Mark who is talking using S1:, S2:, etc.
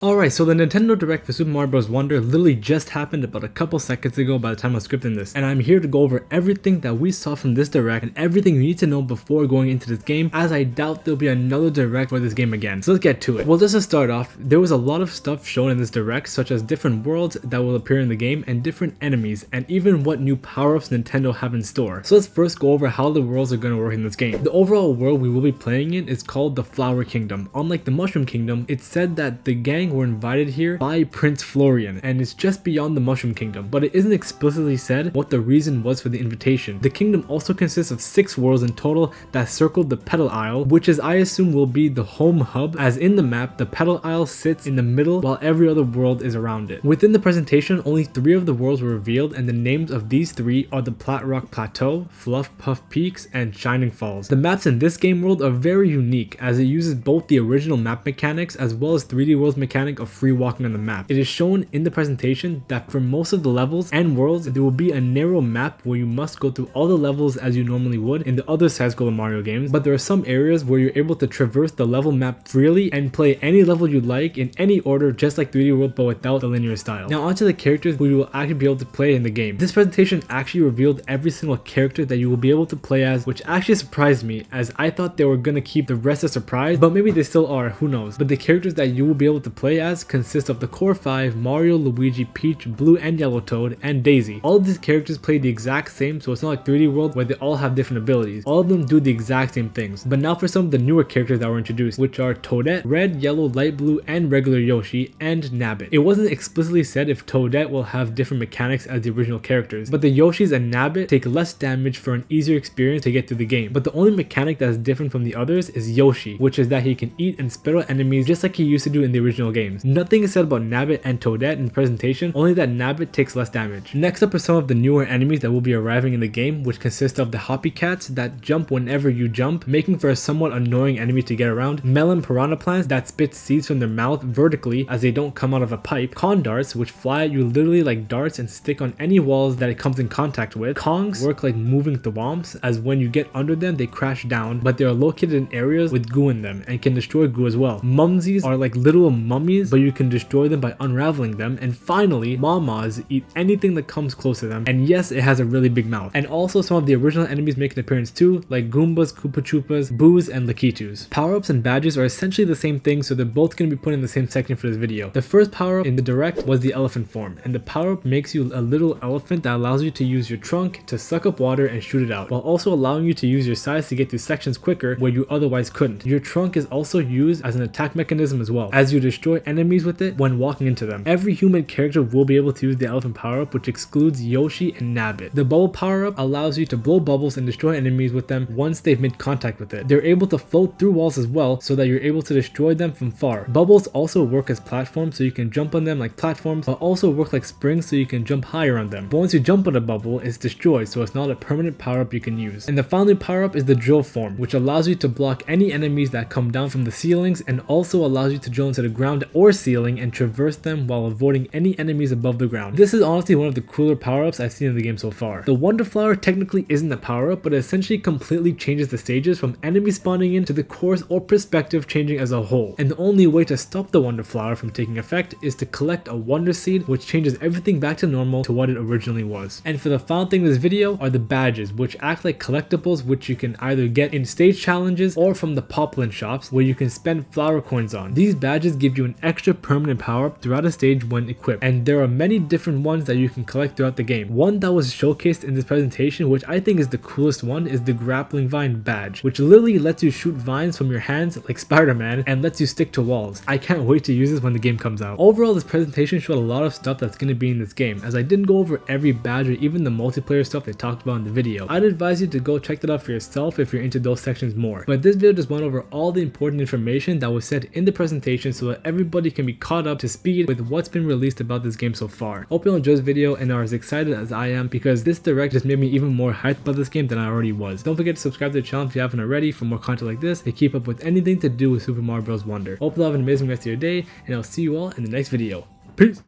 S1: Alright, so the Nintendo Direct for Super Mario Bros. Wonder literally just happened about a couple seconds ago by the time I was scripting this, and I'm here to go over everything that we saw from this Direct and everything you need to know before going into this game, as I doubt there'll be another Direct for this game again. So let's get to it. Well, just to start off, there was a lot of stuff shown in this Direct, such as different worlds that will appear in the game and different enemies, and even what new power-ups Nintendo have in store. So let's first go over how the worlds are going to work in this game. The overall world we will be playing in is called the Flower Kingdom. Unlike the Mushroom Kingdom, it's said that the gang were invited here by Prince Florian, and it's just beyond the Mushroom Kingdom, but it isn't explicitly said what the reason was for the invitation. The kingdom also consists of 6 worlds in total that circle the Petal Isle, which is I assume will be the home hub, as in the map the Petal Isle sits in the middle while every other world is around it. Within the presentation, only 3 of the worlds were revealed, and the names of these 3 are the Plat Rock Plateau, Fluff Puff Peaks, and Shining Falls. The maps in this game world are very unique, as it uses both the original map mechanics as well as 3D World's mechanic of free walking on the map. It is shown in the presentation that for most of the levels and worlds, there will be a narrow map where you must go through all the levels as you normally would in the other side-scroller Mario games, but there are some areas where you're able to traverse the level map freely and play any level you like in any order, just like 3D World but without the linear style. Now onto the characters we will actually be able to play in the game. This presentation actually revealed every single character that you will be able to play as, which actually surprised me, as I thought they were gonna keep the rest a surprise, but maybe they still are, who knows. But the characters that you will be able to play as consist of the core 5, Mario, Luigi, Peach, Blue and Yellow Toad, and Daisy. All of these characters play the exact same, so it's not like 3D World where they all have different abilities. All of them do the exact same things. But now for some of the newer characters that were introduced, which are Toadette, Red, Yellow, Light Blue, and regular Yoshi, and Nabbit. It wasn't explicitly said if Toadette will have different mechanics as the original characters, but the Yoshis and Nabbit take less damage for an easier experience to get through the game. But the only mechanic that is different from the others is Yoshi, which is that he can eat and spit out enemies just like he used to do in the original games. Nothing is said about Nabbit and Toadette in the presentation, only that Nabbit takes less damage. Next up are some of the newer enemies that will be arriving in the game, which consist of the Hoppy Cats that jump whenever you jump, making for a somewhat annoying enemy to get around, Melon Piranha Plants that spit seeds from their mouth vertically as they don't come out of a pipe, Condarts which fly at you literally like darts and stick on any walls that it comes in contact with, Kongs work like moving thwomps, as when you get under them they crash down, but they are located in areas with goo in them and can destroy goo as well. Mumsies are like little mummies, but you can destroy them by unraveling them. And finally, Mamas eat anything that comes close to them, and yes, it has a really big mouth. And also some of the original enemies make an appearance too, like Goombas, Koopa Troopas, Boos, and Lakitus. Power-ups and badges are essentially the same thing, so they're both going to be put in the same section for this video. The first power-up in the Direct was the elephant form, and the power-up makes you a little elephant that allows you to use your trunk to suck up water and shoot it out, while also allowing you to use your size to get through sections quicker where you otherwise couldn't. Your trunk is also used as an attack mechanism as well, as you destroy enemies with it when walking into them. Every human character will be able to use the elephant power-up, which excludes Yoshi and Nabbit. The bubble power-up allows you to blow bubbles and destroy enemies with them once they've made contact with it. They're able to float through walls as well, so that you're able to destroy them from far. Bubbles also work as platforms, so you can jump on them like platforms, but also work like springs, so you can jump higher on them. But once you jump on a bubble, it's destroyed, so it's not a permanent power-up you can use. And the final power-up is the drill form, which allows you to block any enemies that come down from the ceilings, and also allows you to drill into the ground or ceiling and traverse them while avoiding any enemies above the ground. This is honestly one of the cooler power-ups I've seen in the game so far. The Wonder Flower technically isn't a power-up, but it essentially completely changes the stages from enemies spawning in to the course or perspective changing as a whole. And the only way to stop the Wonder Flower from taking effect is to collect a Wonder Seed, which changes everything back to normal to what it originally was. And for the final thing in this video are the badges, which act like collectibles, which you can either get in stage challenges or from the Poplin shops where you can spend flower coins on. These badges give you an extra permanent power-up throughout a stage when equipped, and there are many different ones that you can collect throughout the game. One that was showcased in this presentation, which I think is the coolest one, is the Grappling Vine badge, which literally lets you shoot vines from your hands like Spider-Man and lets you stick to walls. I can't wait to use this when the game comes out. Overall, this presentation showed a lot of stuff that's going to be in this game, as I didn't go over every badge or even the multiplayer stuff they talked about in the video. I'd advise you to go check that out for yourself if you're into those sections more. But this video just went over all the important information that was said in the presentation so that everybody can be caught up to speed with what's been released about this game so far. Hope you all enjoyed this video and are as excited as I am, because this Direct just made me even more hyped about this game than I already was. Don't forget to subscribe to the channel if you haven't already for more content like this to keep up with anything to do with Super Mario Bros. Wonder. Hope you all have an amazing rest of your day, and I'll see you all in the next video. Peace!